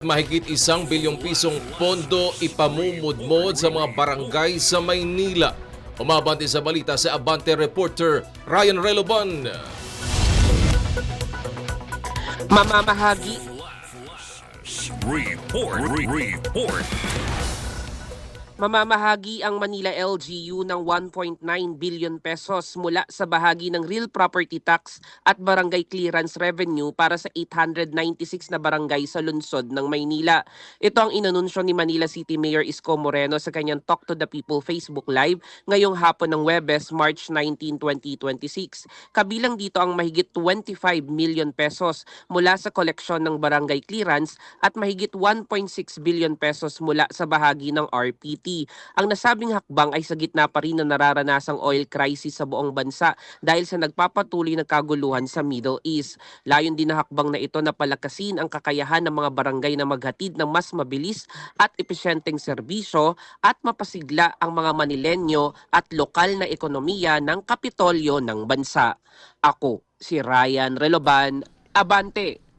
Mahigit 1 bilyong pisong pondo ipamumudmod sa mga barangay sa Maynila. Umabante sa balita sa Abante reporter Ryan Reloban. Mamamahagi Mamamahagi ang Manila LGU ng 1.9 billion pesos mula sa bahagi ng real property tax at barangay clearance revenue para sa 896 na barangay sa lungsod ng Maynila. Ito ang inanunsyo ni Manila City Mayor Isko Moreno sa kanyang Talk to the People Facebook Live ngayong hapon ng Huwebes, March 19, 2026. Kabilang dito ang mahigit 25 million pesos mula sa koleksyon ng barangay clearance at mahigit 1.6 billion pesos mula sa bahagi ng RPT. Ang nasabing hakbang ay sa gitna pa rin ng nararanasang oil crisis sa buong bansa dahil sa nagpapatuloy na kaguluhan sa Middle East. Layon din na hakbang na ito na palakasin ang kakayahan ng mga barangay na maghatid ng mas mabilis at epesyenteng serbisyo at mapasigla ang mga Manilenyo at lokal na ekonomiya ng Kapitolyo ng bansa. Ako, si Ryan Reloban, Abante!